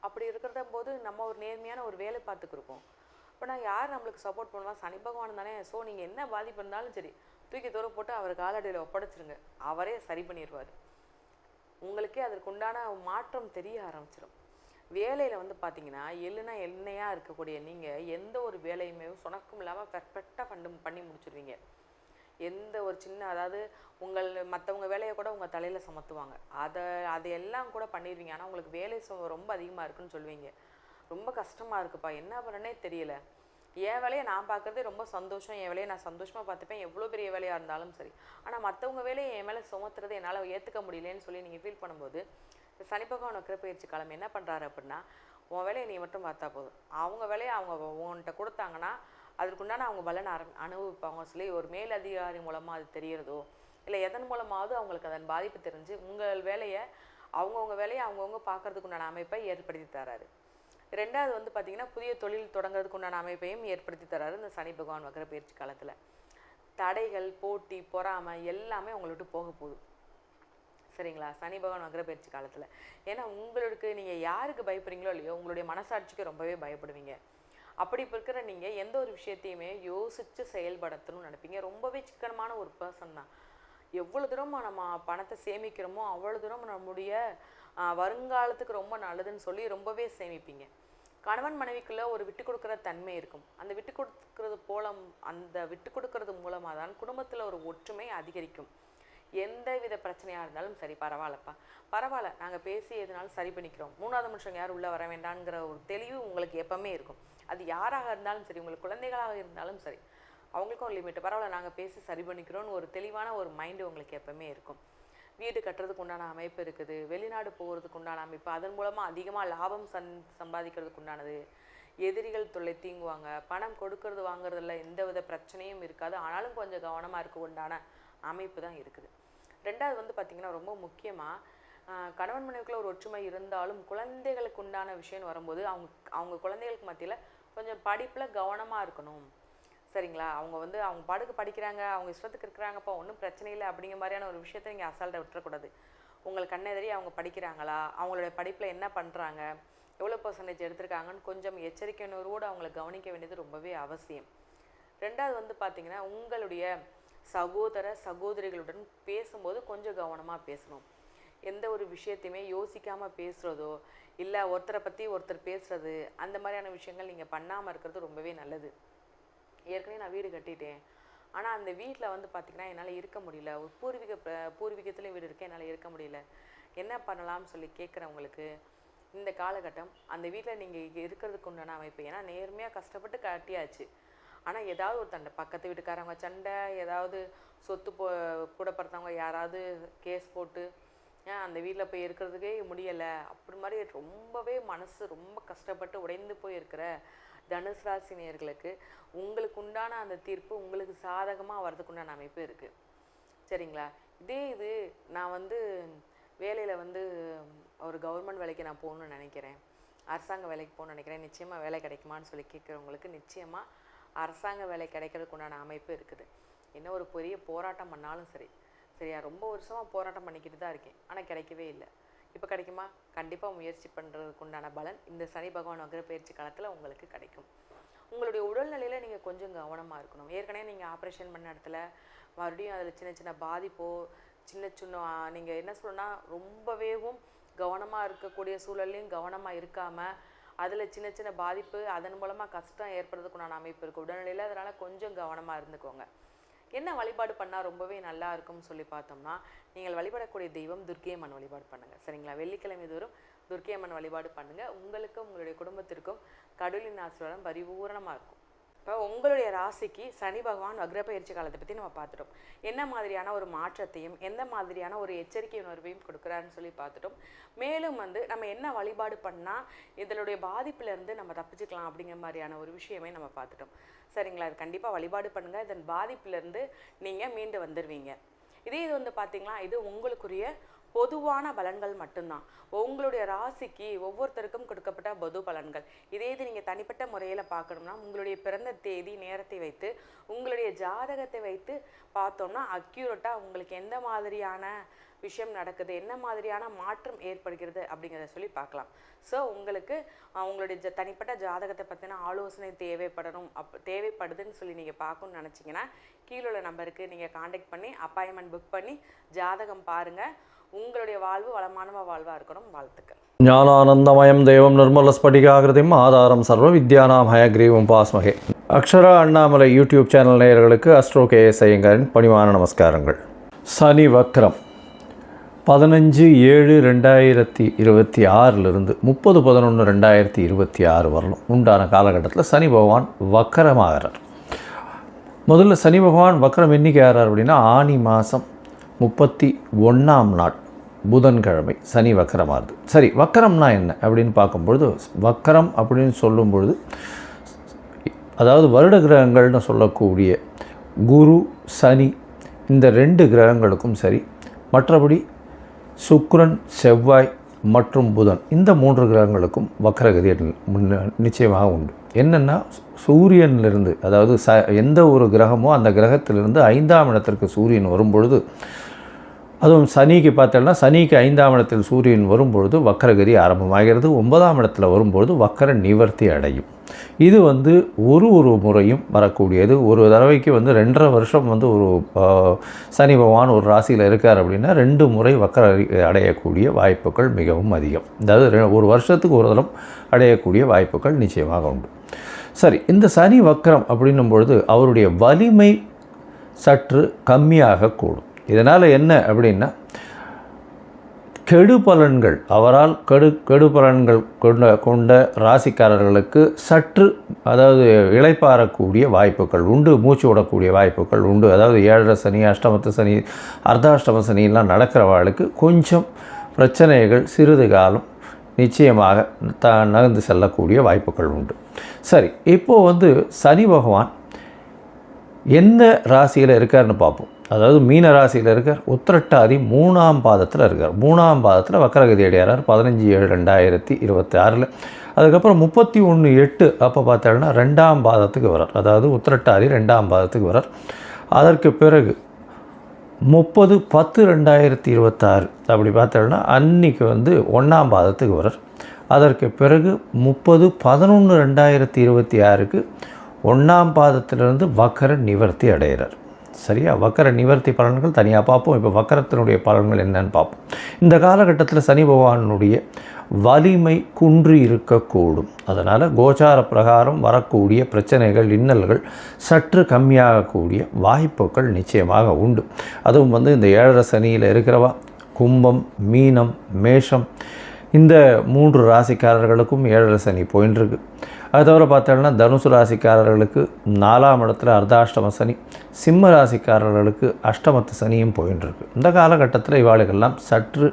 அப்படி இருக்கிறத போது நம்ம ஒரு நேர்மையான ஒரு வேலை பார்த்துக்கிருக்கோம். இப்போ நான் யார் நம்மளுக்கு சப்போர்ட் பண்ணுவான்? சனி பகவான் தானே. ஸோ நீங்கள் என்ன பாதிப்பு இருந்தாலும் சரி தூக்கி தூர போட்டு அவர் காலடியில் ஒப்படைச்சிருங்க, அவரே சரி பண்ணிடுவார். உங்களுக்கே அதற்கு உண்டான மாற்றம் தெரிய ஆரம்பிச்சிடும். வேலையில் வந்து பார்த்தீங்கன்னா எள்ளுனா எண்ணெயாக இருக்கக்கூடிய நீங்கள் எந்த ஒரு வேலையுமே சுணக்கம் இல்லாமல் பெர்ஃபெக்டாக பண்ணி முடிச்சிடுவீங்க. எந்த ஒரு சின்ன அதாவது மற்றவங்க வேலையை கூட உங்கள் தலையில் சுமத்துவாங்க, அதையெல்லாம் கூட பண்ணிடுவீங்க. ஆனால் உங்களுக்கு வேலை ரொம்ப அதிகமாக இருக்குன்னு சொல்லுவீங்க. ரொம்ப கஷ்டமாக இருக்குப்பா, என்ன பண்ணனே தெரியல, என் வேலையை நான் பார்க்குறதே ரொம்ப சந்தோஷம், என் வேலையை நான் சந்தோஷமாக பார்த்துப்பேன் எவ்வளோ பெரிய வேலையாக இருந்தாலும் சரி. ஆனால் மற்றவங்க வேலையை என் மேலே சுமத்துறது என்னால் ஏற்றுக்க முடியலன்னு சொல்லி நீங்கள் ஃபீல் பண்ணும்போது சனி பகவான் வக்ர பயிற்சி காலம் என்ன பண்ணுறாரு அப்படின்னா, உன் வேலையை நீ மட்டும் பார்த்தா போதும், அவங்க வேலையை அவங்க உன்கிட்ட கொடுத்தாங்கன்னா அதற்குண்டான அவங்க பலன் அனுபவிப்பாங்க சொல்லி ஒரு மேலதிகாரி மூலமாக அது தெரியறதோ இல்லை எதன் மூலமாவது அவங்களுக்கு அதன் பாதிப்பு தெரிஞ்சு உங்கள் வேலையை அவங்கவுங்க பார்க்கறதுக்கு உண்டான அமைப்பை ஏற்படுத்தி தராரு. ரெண்டாவது வந்து பார்த்திங்கன்னா புதிய தொழில் தொடங்குறதுக்கு உண்டான அமைப்பையும் ஏற்படுத்தி தராரு இந்த சனி பகவான் வக்ர பயிற்சி காலத்தில். தடைகள், போட்டி, பொறாமை எல்லாமே உங்களை விட்டு போக போகுது. சரிங்களா? சனி பகவான் வக்ர பயிற்சி காலத்தில். ஏன்னா உங்களுக்கு நீங்கள் யாருக்கு பயப்படுறீங்களோ இல்லையோ உங்களுடைய மனசாட்சிக்கு ரொம்பவே பயப்படுவீங்க. அப்படி இருக்கிற நீங்கள் எந்த ஒரு விஷயத்தையுமே யோசித்து செயல்படுத்தணும்னு நினைப்பீங்க. ரொம்பவே சிக்கனமான ஒரு பர்சன் தான். எவ்வளோ தூரம் நம்ம பணத்தை சேமிக்கிறோமோ அவ்வளோ தூரம் நம்முடைய வருங்காலத்துக்கு ரொம்ப நல்லதுன்னு சொல்லி ரொம்பவே சேமிப்பீங்க. கணவன் மனைவிக்குள்ளே ஒரு விட்டு கொடுக்குற தன்மை இருக்கும். அந்த விட்டு கொடுக்கறது மூலமாக தான் குடும்பத்தில் ஒரு ஒற்றுமை அதிகரிக்கும். எந்த வித பிரச்சனையாக இருந்தாலும் சரி, பரவாயில்ல நாங்கள் பேசி எதுனாலும் சரி பண்ணிக்கிறோம், மூணாவது மனுஷங்க யாரும் உள்ளே வர வேண்டாங்கிற ஒரு தெளிவு உங்களுக்கு எப்பவுமே இருக்கும். அது யாராக இருந்தாலும் சரி, உங்களுக்கு குழந்தைகளாக இருந்தாலும் சரி, அவங்களுக்கும் ஒரு லிமிட், பரவாயில்ல நாங்கள் பேசி சரி பண்ணிக்கிறோன்னு ஒரு தெளிவான ஒரு மைண்டு உங்களுக்கு எப்பவுமே இருக்கும். வீடு கட்டுறதுக்கு உண்டான அமைப்பு இருக்குது, வெளிநாடு போகிறதுக்கு உண்டான அமைப்பு, அதன் மூலமாக அதிகமாக லாபம் சம்பாதிக்கிறதுக்கு உண்டானது, எதிரிகள் தொல்லை தீங்குவாங்க, பணம் கொடுக்கறது வாங்குறதுல எந்த வித பிரச்சனையும் இருக்காது, ஆனாலும் கொஞ்சம் கவனமாக இருக்க உண்டான அமைப்பு தான் இருக்குது. ரெண்டாவது வந்து பார்த்திங்கன்னா ரொம்ப முக்கியமாக கணவன் மனைவிக்குள்ள ஒரு ஒற்றுமை இருந்தாலும் குழந்தைகளுக்கு உண்டான விஷயம்னு வரும்போது அவங்க குழந்தைகளுக்கு மத்தியில் கொஞ்சம் படிப்பில் கவனமாக இருக்கணும். சரிங்களா? அவங்க பாடுக்கு படிக்கிறாங்க, அவங்க இஷ்டத்துக்கு இருக்கிறாங்கப்பா, ஒன்றும் பிரச்சனை இல்லை அப்படிங்கிற மாதிரியான ஒரு விஷயத்தை நீங்கள் அசால்ட்டை விட்டுறக்கூடாது. உங்களுக்கு கண்ணெதிரி அவங்க படிக்கிறாங்களா, அவங்களுடைய படிப்பில் என்ன பண்ணுறாங்க, எவ்வளோ % எடுத்திருக்காங்கன்னு கொஞ்சம் எச்சரிக்கை உணர்வோடு அவங்கள கவனிக்க வேண்டியது ரொம்பவே அவசியம். ரெண்டாவது வந்து பார்த்திங்கன்னா உங்களுடைய சகோதர சகோதரிகளுடன் பேசும்போது கொஞ்சம் கவனமாக பேசணும். எந்த ஒரு விஷயத்தையுமே யோசிக்காமல் பேசுகிறதோ இல்லை ஒருத்தரை பற்றி ஒருத்தர் பேசுகிறது அந்த மாதிரியான விஷயங்கள் நீங்கள் பண்ணாமல் இருக்கிறது ரொம்பவே நல்லது. ஏற்கனவே நான் வீடு கட்டிட்டேன், ஆனால் அந்த வீட்டில் வந்து பார்த்திங்கன்னா என்னால் இருக்க முடியல, ஒரு பூர்வீகத்துலேயும் வீடு இருக்கேன், என்னால் இருக்க முடியல, என்ன பண்ணலாம்னு சொல்லி கேட்குறவங்களுக்கு இந்த காலகட்டம் அந்த வீட்டில் நீங்கள் இருக்கிறதுக்கு உண்டான அமைப்பு. ஏன்னா நேர்மையாக கஷ்டப்பட்டு கட்டியாச்சு, ஆனால் ஏதாவது ஒரு தண்டை, பக்கத்து வீட்டுக்காரவங்க சண்டை, ஏதாவது சொத்து கூட பிறந்தவங்க யாராவது கேஸ் போட்டு அந்த வீட்டில் போய் இருக்கிறதுக்கே முடியலை, அப்படி மாதிரி ரொம்பவே மனசு ரொம்ப கஷ்டப்பட்டு உடைந்து போய் இருக்கிற தனுசு ராசி நேயர்களுக்கு உங்களுக்கு உண்டான அந்த தீர்ப்பு உங்களுக்கு சாதகமாக வர்றதுக்கு உண்டான அமைப்பு இருக்குது. சரிங்களா? இது நான் வந்து வேலையில் வந்து ஒரு கவர்மெண்ட் வேலைக்கு நான் போகணுன்னு நினைக்கிறேன், அரசாங்க வேலைக்கு போகணுன்னு நினைக்கிறேன், நிச்சயமாக வேலை கிடைக்குமான்னு சொல்லி கேட்குறவங்களுக்கு நிச்சயமாக அரசாங்க வேலை கிடைக்கிறதுக்கு உண்டான அமைப்பு இருக்குது. என்ன ஒரு பெரிய போராட்டம் பண்ணாலும் சரியா ரொம்ப வருஷமாக போராட்டம் பண்ணிக்கிட்டு தான் இருக்கேன், ஆனால் கிடைக்கவே இல்லை. இப்போ கிடைக்குமா? கண்டிப்பாக முயற்சி பண்ணுறதுக்கு உண்டான பலன் இந்த சனி பகவான் வக்ர பயிற்சி காலத்தில் உங்களுக்கு கிடைக்கும். உங்களுடைய உடல்நிலையில் நீங்கள் கொஞ்சம் கவனமாக இருக்கணும். ஏற்கனவே நீங்கள் ஆப்ரேஷன் பண்ண இடத்துல மறுபடியும் அதில் சின்ன சின்ன பாதிப்போ சின்ன நீங்கள் என்ன சொல்லணும்னா ரொம்பவேவும் கவனமாக இருக்கக்கூடிய சூழல்லையும் கவனமாக இருக்காமல் அதில் சின்ன சின்ன பாதிப்பு அதன் மூலமாக கஷ்டம் ஏற்படுறதுக்குண்டான அமைப்பு இருக்குது உடல்நிலையில். அதனால் கொஞ்சம் கவனமாக இருந்துக்கோங்க. என்ன வழிபாடு பண்ணால் ரொம்பவே நல்லா இருக்கும்னு சொல்லி பார்த்தோம்னா, நீங்கள் வழிபடக்கூடிய தெய்வம் துர்க்கை அம்மன் வழிபாடு பண்ணுங்கள். சரிங்களா? வெள்ளிக்கிழமை தோறும் துர்க்கை அம்மன் வழிபாடு பண்ணுங்கள். உங்களுக்கும் உங்களுடைய குடும்பத்திற்கும் கடவுளின் ஆசீர்வாதம் பரிபூரணமாக இருக்கும். இப்போ உங்களுடைய ராசிக்கு சனி பகவான் வக்ரப்பெயர்ச்சி காலத்தை பற்றி நம்ம பார்த்துட்டோம். என்ன மாதிரியான ஒரு மாற்றத்தையும் எந்த மாதிரியான ஒரு எச்சரிக்கை உணர்வையும் கொடுக்குறாருன்னு சொல்லி பார்த்துட்டோம். மேலும் நம்ம என்ன வழிபாடு பண்ணால் இதனுடைய பாதிப்புலேருந்து நம்ம தப்பிச்சுக்கலாம் அப்படிங்கிற மாதிரியான ஒரு விஷயமே நம்ம பார்த்துட்டோம். சரிங்களா? அது கண்டிப்பாக வழிபாடு பண்ணுங்கள். இதன் பாதிப்புலேருந்து நீங்கள் மீண்டு வந்துடுவீங்க. இது பார்த்தீங்களா, இது உங்களுக்குரிய பொதுவான பலன்கள் மட்டும்தான். உங்களுடைய ராசிக்கு ஒவ்வொருத்தருக்கும் கொடுக்கப்பட்ட பொது பலன்கள். இது நீங்கள் தனிப்பட்ட முறையில் பார்க்கணும்னா உங்களுடைய பிறந்த தேதி நேரத்தை வைத்து உங்களுடைய ஜாதகத்தை வைத்து பார்த்தோம்னா அக்யூரேட்டாக உங்களுக்கு எந்த மாதிரியான விஷயம் நடக்குது, என்ன மாதிரியான மாற்றம் ஏற்படுகிறது அப்படிங்கிறத சொல்லி பார்க்கலாம். ஸோ உங்களுக்கு உங்களுடைய தனிப்பட்ட ஜாதகத்தை பற்றின ஆலோசனை தேவைப்படுதுன்னு சொல்லி நீங்கள் பார்க்கணுன்னு நினச்சிங்கன்னா கீழே உள்ள நம்பருக்கு நீங்கள் காண்டாக்ட் பண்ணி அப்பாயின்மெண்ட் புக் பண்ணி ஜாதகம் பாருங்கள். உங்களுடைய வாழ்வு வளமான வாழ்வாக இருக்கணும். வாழ்த்துக்கள். ஞானானந்தமயம் தேவம் நிர்மல ஸ்படிகாகிருதிம் ஆதாரம் சர்வ வித்யானாம் ஹயக்ரீவம் பாஸ்மகே. அக்ஷரா அண்ணாமலை யூடியூப் சேனல் நேயர்களுக்கு அஸ்ட்ரோ KS ஐயங்காரின் பணிவான நமஸ்காரங்கள். சனி வக்ரம் 15/7/2026 30/11/2026 வரலும் உண்டான காலகட்டத்தில் சனி பகவான் வக்கரமாகிறார். முதல்ல சனி பகவான் வக்கரம் என்னைக்கு ஆகிறார் அப்படின்னா ஆனி மாதம் 31ஆம் நாள் புதன்கிழமை சனி வக்கரமாகுது. சரி, வக்கரம்னா என்ன அப்படின்னு பார்க்கும்பொழுது, வக்கரம் அப்படின்னு சொல்லும்பொழுது அதாவது வருட கிரகங்கள்னு சொல்லக்கூடிய குரு சனி இந்த 2 கிரகங்களுக்கும் சரி, மற்றபடி சுக்கிரன் செவ்வாய் மற்றும் புதன் இந்த 3 கிரகங்களுக்கும் வக்கரகதி நிச்சயமாக உண்டு. என்னென்னா சூரியனிலிருந்து அதாவது எந்த ஒரு கிரகமோ அந்த கிரகத்திலிருந்து 5ஆம் இடத்திற்கு சூரியன் வரும்பொழுது, அதுவும் சனிக்கு பார்த்தோம்னா சனிக்கு 5ஆம் இடத்தில் சூரியன் வரும்பொழுது வக்கரகதி ஆரம்பமாகிறது. 9ஆம் இடத்துல வரும்பொழுது வக்கர நிவர்த்தி அடையும். இது ஒரு முறையும் வரக்கூடியது. ஒரு தடவைக்கு 2.5 வருஷம் ஒரு சனி பகவான் ஒரு ராசியில் இருக்கார் அப்படின்னா 2 முறை வக்கர அடையக்கூடிய வாய்ப்புகள் மிகவும் அதிகம். அதாவது ஒரு வருஷத்துக்கு ஒரு தரம் அடையக்கூடிய வாய்ப்புகள் நிச்சயமாக உண்டு. சரி, இந்த சனி வக்கரம் அப்படின்னும் பொழுது அவருடைய வலிமை சற்று கம்மியாக கூடும். இதனால் என்ன அப்படின்னா கெடு பலன்கள் அவரால் கெடு பலன்கள் கொண்ட ராசிக்காரர்களுக்கு சற்று அதாவது இளைப்பாறக்கூடிய வாய்ப்புகள் உண்டு, மூச்சு விடக்கூடிய வாய்ப்புகள் உண்டு. அதாவது 7.5 சனி, அஷ்டமத்து சனி, அர்த்தாஷ்டம சனியெல்லாம் நடக்கிறவர்களுக்கு கொஞ்சம் பிரச்சனைகள் சிறிது காலம் நிச்சயமாக நகர்ந்து செல்லக்கூடிய வாய்ப்புகள் உண்டு. சரி, இப்போது சனி பகவான் எந்த ராசியில் இருக்காருன்னு பார்ப்போம். அதாவது மீன ராசியில் இருக்கார், உத்திரட்டாதி 3ஆம் பாதத்தில் இருக்கார். 3ஆம் பாதத்தில் வக்கரகதி அடையார் 15/7/2026. அதுக்கப்புறம் 31/8 அப்போ பார்த்தோம்னா 2ஆம் பாதத்துக்கு வரார். அதாவது உத்திரட்டாதி 2ஆம் பாதத்துக்கு வரார். அதற்கு பிறகு 30/10/2026 அப்படி பார்த்தோம்னா அன்றைக்கி 1ஆம் பாதத்துக்கு வரார். அதற்கு பிறகு 30/11/2026க்கு 1ஆம் பாதத்திலிருந்து வக்கர நிவர்த்தி அடைகிறார். சரியா? வக்கர நிவர்த்தி பலன்கள் தனியாக பார்ப்போம். இப்போ வக்கரத்தினுடைய பலன்கள் என்னன்னு பார்ப்போம். இந்த காலகட்டத்தில் சனி பகவானுடைய வலிமை குன்றி இருக்கக்கூடும். அதனால் கோச்சார பிரகாரம் வரக்கூடிய பிரச்சனைகள் இன்னல்கள் சற்று கம்மியாகக்கூடிய வாய்ப்புகள் நிச்சயமாக உண்டு. அதுவும் இந்த 7.5 சனியில் இருக்கிறவா கும்பம், மீனம், மேஷம் இந்த 3 ராசிக்காரர்களுக்கும் 7.5 சனி போயின்ட்டுருக்கு. அது தவிர பார்த்தோம்னா தனுசு ராசிக்காரர்களுக்கு 4ஆம் இடத்துல அர்த்தாஷ்டம சனி, சிம்ம ராசிக்காரர்களுக்கு அஷ்டமத்து சனியும் போயின்ட்டுருக்கு. இந்த காலகட்டத்தில் இவாளுக்கெல்லாம் சற்று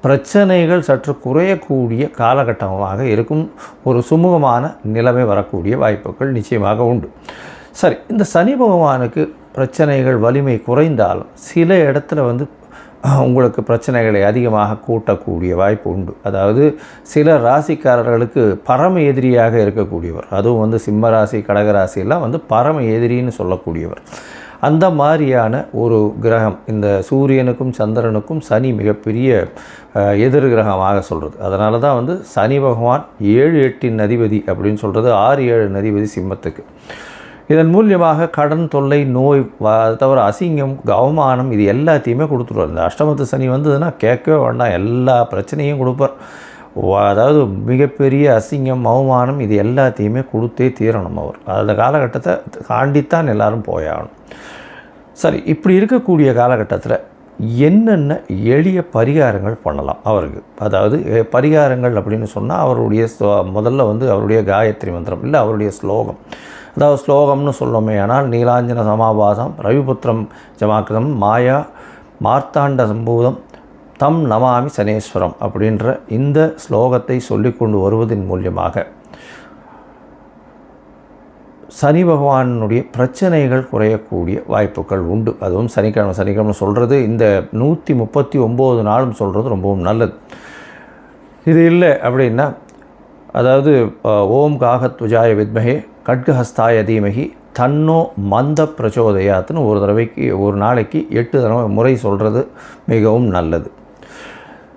பிரச்சனைகள் சற்று குறையக்கூடிய காலகட்டமாக இருக்கும். ஒரு சுமூகமான நிலைமை வரக்கூடிய வாய்ப்புகள் நிச்சயமாக உண்டு. சரி, இந்த சனி பகவானுக்கு பிரச்சனைகள் வலிமை குறைந்தாலும் சில இடத்துல உங்களுக்கு பிரச்சனைகளை அதிகமாக கூட்டக்கூடிய வாய்ப்பு உண்டு. அதாவது சில ராசிக்காரர்களுக்கு பரம எதிரியாக இருக்கக்கூடியவர், அதுவும் சிம்ம ராசி கடகராசியெல்லாம் பரம எதிரின்னு சொல்லக்கூடியவர். அந்த மாதிரியான ஒரு கிரகம் இந்த சூரியனுக்கும் சந்திரனுக்கும் சனி மிகப்பெரிய எதிர் கிரகமாக சொல்கிறது. அதனால தான் சனி பகவான் 7-8 அதிபதி அப்படின்னு சொல்கிறது. 6-7 அதிபதி சிம்மத்துக்கு. இதன் மூலியமாக கடன் தொல்லை, நோய், தவிர அசிங்கம், அவமானம் இது எல்லாத்தையுமே கொடுத்துருவார். இந்த அஷ்டமத்து சனி வந்ததுன்னா கேட்கவே வேண்டாம், எல்லா பிரச்சனையும் கொடுப்பார். அதாவது மிகப்பெரிய அசிங்கம், அவமானம் இது எல்லாத்தையுமே கொடுத்தே தீரணும் அவர். அந்த காலகட்டத்தை தாண்டித்தான் எல்லோரும் போயாகணும். சரி, இப்படி இருக்கக்கூடிய காலகட்டத்தில் என்னென்ன எளிய பரிகாரங்கள் பண்ணலாம் அவருக்கு? அதாவது பரிகாரங்கள் அப்படின்னு சொன்னால் அவருடைய முதல்ல வந்து அவருடைய காயத்ரி மந்திரம் இல்லை அவருடைய ஸ்லோகம். அதாவது ஸ்லோகம்னு சொல்லோமே ஆனால் நீலாஞ்சன சமாபாசம் ரவிபுத்திரம் ஜமாக்கிரம் மாயா மார்த்தாண்ட சம்பூதம் தம் நமாமி சனேஸ்வரம் அப்படின்ற இந்த ஸ்லோகத்தை சொல்லிக்கொண்டு வருவதன் மூலியமாக சனி பகவானுடைய பிரச்சனைகள் குறையக்கூடிய வாய்ப்புகள் உண்டு. அதுவும் சனிக்கிழமை சொல்கிறது இந்த 139 நாளும் சொல்கிறது ரொம்பவும் நல்லது. இது இல்லை அப்படின்னா அதாவது ஓம் காகத்வஜாய வித்மஹே கட்கஹஸ்தாய தீமகி தன்னோ மந்த பிரச்சோதயாத்துன்னு ஒரு நாளைக்கு 8 முறை சொல்கிறது மிகவும் நல்லது.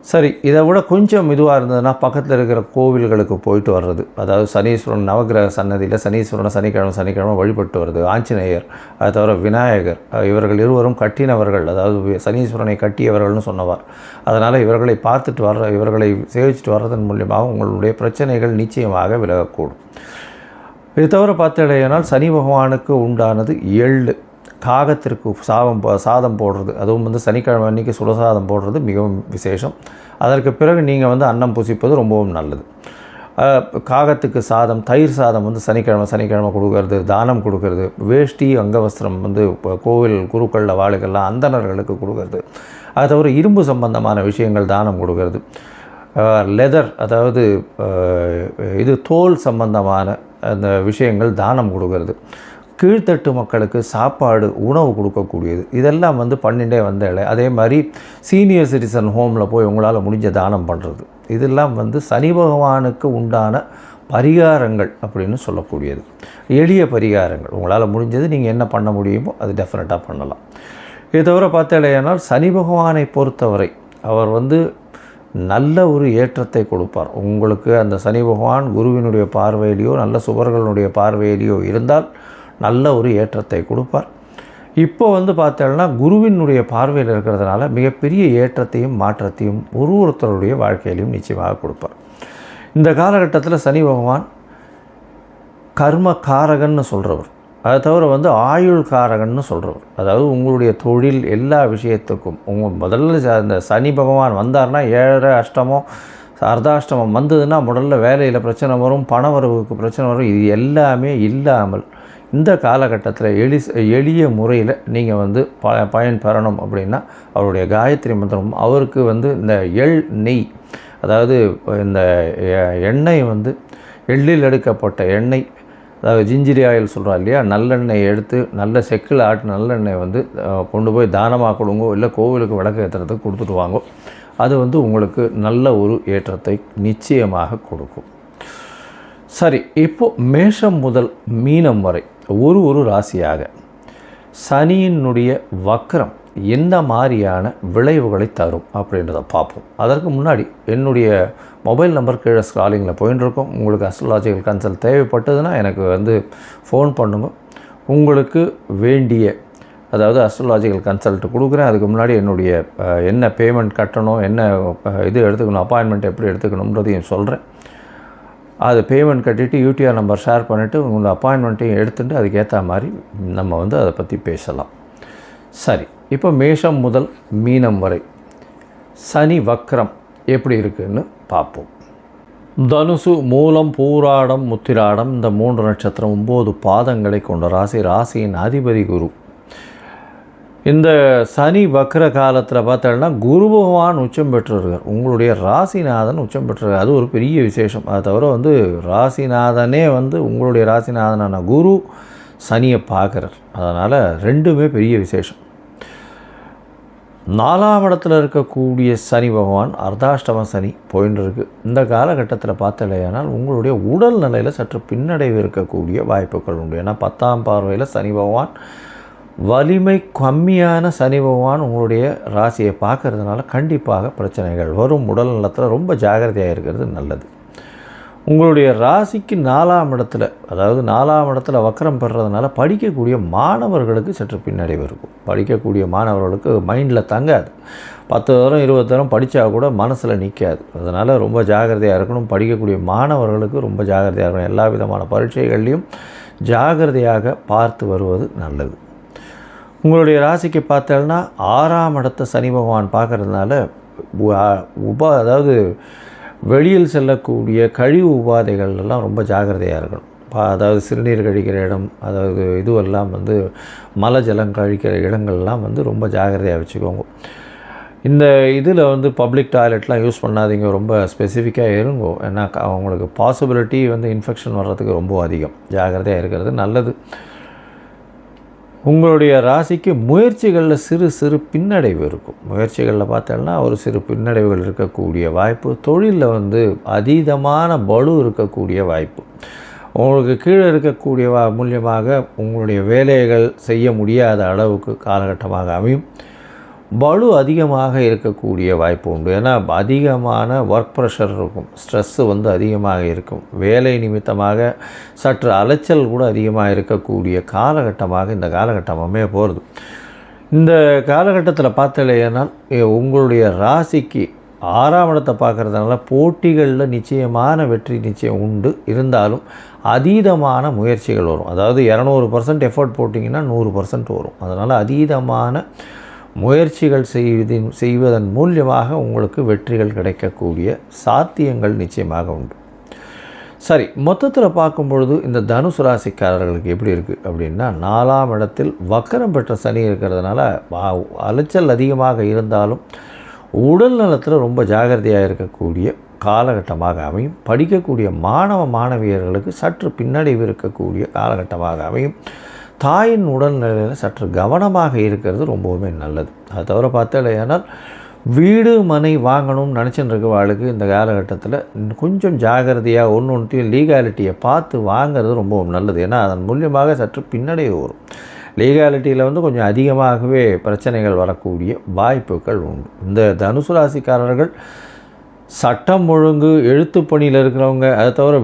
சரி, இதை விட கொஞ்சம் இதுவாக இருந்ததுன்னா பக்கத்தில் இருக்கிற கோவில்களுக்கு போயிட்டு வர்றது. அதாவது சனீஸ்வரன் நவகிரக சன்னதியில் சனீஸ்வரனை சனிக்கிழமை வழிபட்டு வருது. ஆஞ்சநேயர், அது தவிர விநாயகர், இவர்கள் இருவரும் கட்டினவர்கள், அதாவது சனீஸ்வரனை கட்டியவர்கள்னு சொன்னவர். அதனால் இவர்களை இவர்களை சேவிச்சுட்டு வர்றதன் மூலியமாக உங்களுடைய பிரச்சனைகள் நிச்சயமாக விலகக்கூடும். இது தவிர பார்த்தடையானால் சனி பகவானுக்கு உண்டானது எள்ளு, காகத்திற்கு சாதம் போடுறது, அதுவும் வந்து சனிக்கிழமை அன்றைக்கி சுடசாதம் போடுறது மிகவும் விசேஷம். அதற்கு பிறகு நீங்கள் வந்து அன்னம் புசிப்பது ரொம்பவும் நல்லது. காகத்துக்கு சாதம், தயிர் சாதம் வந்து சனிக்கிழமை கொடுக்கறது, தானம் கொடுக்கறது, வேஷ்டி அங்கவஸ்திரம் வந்து கோவில் குருக்களில் வாழுகள்லாம் அந்தணர்களுக்கு கொடுக்கறது, அது தவிர இரும்பு சம்பந்தமான விஷயங்கள் தானம் கொடுக்கறது, லெதர் அதாவது இது தோல் சம்பந்தமான அந்த விஷயங்கள் தானம் கொடுக்கறது, கீழ்த்தட்டு மக்களுக்கு சாப்பாடு உணவு கொடுக்கக்கூடியது, இதெல்லாம் வந்து பண்ணிகிட்டே வந்தாலே. அதே மாதிரி சீனியர் சிட்டிசன் ஹோமில் போய் உங்களால் முடிஞ்ச தானம் பண்ணுறது, இதெல்லாம் வந்து சனி பகவானுக்கு உண்டான பரிகாரங்கள் அப்படின்னு சொல்லக்கூடியது. எளிய பரிகாரங்கள் உங்களால் முடிஞ்சது நீங்கள் என்ன பண்ண முடியுமோ அது டெஃபினட்டாக பண்ணலாம். இது தவிர பார்த்தாலேயானால் சனி பகவானை பொறுத்தவரை அவர் வந்து நல்ல ஒரு ஏற்றத்தை கொடுப்பார் உங்களுக்கு. அந்த சனி பகவான் குருவினுடைய பார்வையிலையோ நல்ல சுபர்களுடைய பார்வையிலையோ இருந்தால் நல்ல ஒரு ஏற்றத்தை கொடுப்பார். இப்போ வந்து பார்த்தோம்னா குருவினுடைய பார்வையில் இருக்கிறதுனால மிகப்பெரிய ஏற்றத்தையும் மாற்றத்தையும் ஒருத்தருடைய வாழ்க்கையிலையும் நிச்சயமாக கொடுப்பார். இந்த காலகட்டத்தில் சனி பகவான் கர்ம காரகன்னு சொல்கிறவர், அதை தவிர வந்து ஆயுள் காரகன்னு சொல்கிறவர். அதாவது உங்களுடைய தொழில் எல்லா விஷயத்துக்கும் முதல்ல அந்த சனி பகவான் வந்தார்னா 7 அஷ்டமம் அர்த்தாஷ்டமம் வந்ததுன்னா முதல்ல வேலையில் பிரச்சனை வரும், பண வரவுக்கு பிரச்சனை வரும். இது எல்லாமே இல்லாமல் இந்த காலகட்டத்தில் எளிய முறையில் நீங்கள் வந்து பயன் பெறணும் அப்படின்னா அவருடைய காயத்ரி மந்திரம், அவருக்கு வந்து இந்த நெய், அதாவது இந்த எண்ணெய் வந்து எள்ளில் எடுக்கப்பட்ட எண்ணெய், அதாவது ஜிஞ்சிரி ஆயில் சொல்கிறோம் இல்லையா, நல்லெண்ணெய் எடுத்து நல்ல செக்கில் ஆட்டு நல்லெண்ணெய் வந்து கொண்டு போய் தானமாக கொடுங்கோ, இல்லை கோவிலுக்கு விளக்கு ஏற்றுறதுக்கு கொடுத்துட்டு வாங்கோ. அது வந்து உங்களுக்கு நல்ல ஒரு ஏற்றத்தை நிச்சயமாக கொடுக்கும். சரி, இப்போது மேஷம் முதல் மீனம் வரை ஒரு ராசியாக சனியினுடைய வக்ரம் என்ன மாதிரியான விளைவுகளை தரும் அப்படின்றத பார்ப்போம். அதற்கு முன்னாடி என்னுடைய மொபைல் நம்பர் கீழே ஸ்க்ராலிங்கில் போயின்ட்டுருக்கோம். உங்களுக்கு அஸ்ட்ராலாஜிக்கல் கன்சல்ட் தேவைப்பட்டதுன்னா எனக்கு வந்து ஃபோன் பண்ணுங்க. உங்களுக்கு வேண்டிய அதாவது அஸ்ட்ராலாஜிக்கல் கன்சல்ட் கொடுக்குறேன். அதுக்கு முன்னாடி என்னுடைய என்ன பேமெண்ட் கட்டணும், என்ன இது எடுத்துக்கணும், அப்பாயின்மெண்ட் எப்படி எடுத்துக்கணுன்றதையும் சொல்கிறேன். அது பேமெண்ட் கட்டிவிட்டு யூடிஆர் நம்பர் ஷேர் பண்ணிவிட்டு உங்கள் அப்பாயின்மெண்ட்டையும் எடுத்துகிட்டு அதுக்கேற்ற மாதிரி நம்ம வந்து அதை பற்றி பேசலாம். சரி, இப்போ மேஷம் முதல் மீனம் வரை சனி வக்ரம் எப்படி இருக்குதுன்னு பார்ப்போம். தனுசு, மூலம், பூராடம், முத்திராடம் இந்த 3 நட்சத்திரம் 9 பாதங்களை கொண்ட ராசியின் அதிபதி குரு. இந்த சனி வக்ர காலத்தில் பார்த்தோம்னா குரு பகவான் உச்சம் பெற்றிருக்கார், உங்களுடைய ராசிநாதன் உச்சம் பெற்றிருக்கார். அது ஒரு பெரிய விசேஷம். அதை தவிர வந்து ராசிநாதனே வந்து உங்களுடைய ராசிநாதனான குரு சனியை பார்க்குறார். அதனால் ரெண்டுமே பெரிய விசேஷம். 4ஆம் இடத்துல இருக்கக்கூடிய சனி பகவான் அர்த்தாஷ்டம சனி போயின்னு இருக்குது. இந்த காலகட்டத்தில் பார்த்தலையானால் உங்களுடைய உடல் நிலையில் சற்று பின்னடைவு இருக்கக்கூடிய வாய்ப்புகள் உண்டு. ஏன்னா 10ஆம் பார்வையில் சனி பகவான், வலிமை கம்மியான சனி பகவான் உங்களுடைய ராசியை பார்க்கறதுனால கண்டிப்பாக பிரச்சனைகள் வரும். உடல் நலத்தில் ரொம்ப ஜாகிரதையாக இருக்கிறது நல்லது. உங்களுடைய ராசிக்கு 4ஆம் இடத்துல, அதாவது 4ஆம் இடத்துல வக்கரம் பெறுறதுனால படிக்கக்கூடிய மாணவர்களுக்கு சற்று பின்னடைவு இருக்கும். படிக்கக்கூடிய மாணவர்களுக்கு மைண்டில் தங்காது. 10 தரம் 20 தரம் படித்தா கூட மனசில் நிற்காது. அதனால் ரொம்ப ஜாகிரதையாக இருக்கணும். படிக்கக்கூடிய மாணவர்களுக்கு ரொம்ப ஜாகிரதையாக இருக்கணும். எல்லா விதமான பரீட்சைகள்லையும் ஜாகிரதையாக பார்த்து வருவது நல்லது. உங்களுடைய ராசிக்கு பார்த்தோன்னா 6ஆம் இடத்தை சனி பகவான் பார்க்கறதுனால அதாவது வெளியில் செல்லக்கூடிய கழிவு உபாதைகள் எல்லாம் ரொம்ப ஜாகிரதையாக இருக்கணும். அதாவது சிறுநீர் கழிக்கிற இடம், அதாவது இதுவெல்லாம் வந்து மலை ஜலம் கழிக்கிற இடங்கள்லாம் வந்து ரொம்ப ஜாகிரதையாக வச்சுக்கோங்க. இந்த இதில் வந்து பப்ளிக் டாய்லெட்லாம் யூஸ் பண்ணாதீங்க, ரொம்ப ஸ்பெசிஃபிக்காக இருங்கோ. ஏன்னா அவங்களுக்கு பாசிபிலிட்டி வந்து இன்ஃபெக்ஷன் வர்றதுக்கு ரொம்ப அதிகம். ஜாகிரதையாக இருக்கிறது நல்லது. உங்களுடைய ராசிக்கு முயற்சிகளில் சிறு சிறு பின்னடைவு இருக்கும். முயற்சிகளில் பார்த்தோன்னா ஒரு சிறு பின்னடைவுகள் இருக்கக்கூடிய வாய்ப்பு. தொழிலில் வந்து அதீதமான பளு இருக்கக்கூடிய வாய்ப்பு. உங்களுக்கு கீழே இருக்கக்கூடிய மூலியமாக உங்களுடைய வேலைகள் செய்ய முடியாத அளவுக்கு காலகட்டமாக அமையும். பளு அதிகமாக இருக்கக்கூடிய வாய்ப்பு உண்டு. ஏன்னா அதிகமான ஒர்க் ப்ரெஷர் இருக்கும், ஸ்ட்ரெஸ்ஸு வந்து அதிகமாக இருக்கும். வேலை நிமித்தமாக சற்று அலைச்சல் கூட அதிகமாக இருக்கக்கூடிய காலகட்டமாக இந்த காலகட்டம் அமைய போகிறது. இந்த காலகட்டத்தில் பார்த்தலையானால் உங்களுடைய ராசிக்கு 6ஆம் இடத்தை பார்க்குறதுனால போட்டிகளில் நிச்சயமான வெற்றி நிச்சயம் உண்டு. இருந்தாலும் அதீதமான முயற்சிகள் வரும். அதாவது 200% எஃபர்ட் போட்டிங்கன்னா 100% வரும். அதனால் அதீதமான முயற்சிகள் செய்வதன் மூலியமாக உங்களுக்கு வெற்றிகள் கிடைக்கக்கூடிய சாத்தியங்கள் நிச்சயமாக உண்டு. சரி, மொத்தத்தில் பார்க்கும் பொழுது இந்த தனுசு ராசிக்காரர்களுக்கு எப்படி இருக்குது அப்படின்னா, 4ஆம் இடத்தில் வக்கரம் பெற்ற சனி இருக்கிறதுனால அலைச்சல் அதிகமாக இருந்தாலும் உடல் நலத்தில் ரொம்ப ஜாகிரதையாக இருக்கக்கூடிய காலகட்டமாக அமையும். படிக்கக்கூடிய மாணவியர்களுக்கு சற்று பின்னடைவு இருக்கக்கூடிய காலகட்டமாக அமையும். தாயின் உடல்நிலையில் சற்று கவனமாக இருக்கிறது ரொம்பவுமே நல்லது. அது தவிர பார்த்தலையானால் வீடு மனை வாங்கணும்னு நினச்சின்னு இருக்கவாளுக்கு இந்த காலகட்டத்தில் கொஞ்சம் ஜாகிரதையாக ஒன்றையும் லீகாலிட்டியை பார்த்து வாங்கிறது ரொம்பவும் நல்லது. ஏன்னா அதன் மூலியமாக சற்று பின்னடைவு வரும். லீகாலிட்டியில் வந்து கொஞ்சம் அதிகமாகவே பிரச்சனைகள் வரக்கூடிய வாய்ப்புகள் உண்டு. இந்த தனுசு ராசிக்காரர்கள் சட்டம் ஒழுங்கு எழுத்து பணியில் இருக்கிறவங்க, அதை தவிர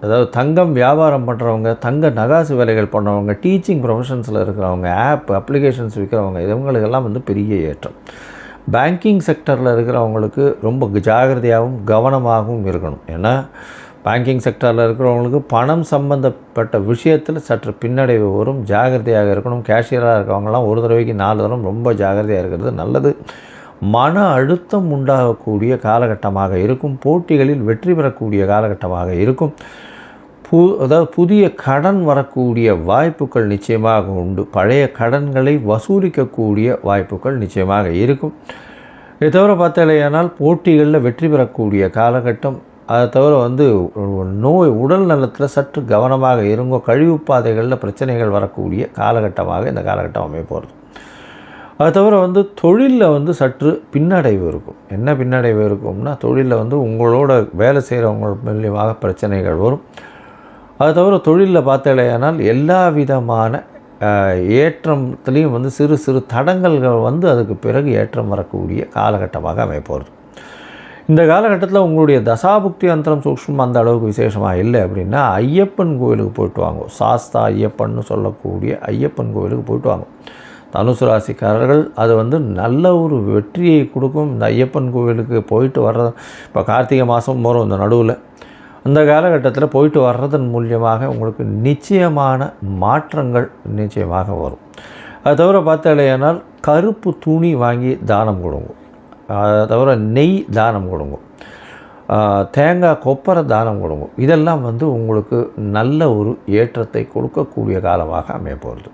அதாவது தங்கம் வியாபாரம் பண்ணுறவங்க, தங்க நகாசு வேலைகள் பண்ணுறவங்க, டீச்சிங் ப்ரொஃபஷன்ஸில் இருக்கிறவங்க, அப்ளிகேஷன்ஸ் விற்கிறவங்க, இவங்களுக்கெல்லாம் வந்து பெரிய ஏற்றம். பேங்கிங் செக்டரில் இருக்கிறவங்களுக்கு ரொம்ப ஜாகிரதையாகவும் கவனமாகவும் இருக்கணும். ஏன்னா பேங்கிங் செக்டரில் இருக்கிறவங்களுக்கு பணம் சம்பந்தப்பட்ட விஷயத்தில் சற்று பின்னடைவு வரும். ஜாகிரதையாக இருக்கணும். கேஷியராக இருக்கிறவங்களாம் ஒரு தடவைக்கு 4 தரம் ரொம்ப ஜாகிரதையாக இருக்கிறது நல்லது. மன அழுத்தம் உண்டாகக்கூடிய காலகட்டமாக இருக்கும். போட்டிகளில் வெற்றி பெறக்கூடிய காலகட்டமாக இருக்கும். அதாவது புதிய கடன் வரக்கூடிய வாய்ப்புகள் நிச்சயமாக உண்டு. பழைய கடன்களை வசூலிக்கக்கூடிய வாய்ப்புகள் நிச்சயமாக இருக்கும். இதை தவிர பார்த்தாலேயானால் போட்டிகளில் வெற்றி பெறக்கூடிய காலகட்டம். அதை தவிர வந்து உடல் நலத்தில் சற்று கவனமாக இருங்கோ. கழிவு பாதைகளில் பிரச்சனைகள் வரக்கூடிய காலகட்டமாக இந்த காலகட்டம் அமைய போகிறது. அது தவிர வந்து தொழிலில் வந்து சற்று பின்னடைவு இருக்கும். என்ன பின்னடைவு இருக்கும்னா, தொழிலில் வந்து உங்களோட வேலை செய்கிறவங்க மூலியமாக பிரச்சனைகள் வரும். அது தவிர தொழிலில் பார்த்தாலேயானால் எல்லா விதமான ஏற்றத்துலேயும் வந்து சிறு சிறு தடங்கல்கள் வந்து அதுக்கு பிறகு ஏற்றம் வரக்கூடிய காலகட்டமாக அமையப்போகிறது. இந்த காலகட்டத்தில் உங்களுடைய தசாபுக்தி அந்தரம் சூக்ஷ்மம் அந்த அளவுக்கு விசேஷமாக இல்லை அப்படின்னா ஐயப்பன் கோவிலுக்கு போயிட்டு வாங்க. சாஸ்தா ஐயப்பன்னு சொல்லக்கூடிய ஐயப்பன் கோவிலுக்கு போயிட்டு வாங்க. தனுசு ராசிக்காரர்கள் அது வந்து நல்ல ஒரு வெற்றியை கொடுக்கும். இந்த ஐயப்பன் கோவிலுக்கு போயிட்டு வர்றது, இப்போ கார்த்திகை மாதம் வரும் இந்த நடுவில், அந்த காலகட்டத்தில் போயிட்டு வர்றதன் மூலியமாக உங்களுக்கு நிச்சயமான மாற்றங்கள் நிச்சயமாக வரும். அது தவிர பார்த்தாலேயானால் கருப்பு துணி வாங்கி தானம் கொடுங்க. அதை தவிர நெய் தானம் கொடுங்க. தேங்காய் கொப்பரை தானம் கொடுங்க. இதெல்லாம் வந்து உங்களுக்கு நல்ல ஒரு ஏற்றத்தை கொடுக்கக்கூடிய காலமாக அமைய போகிறது.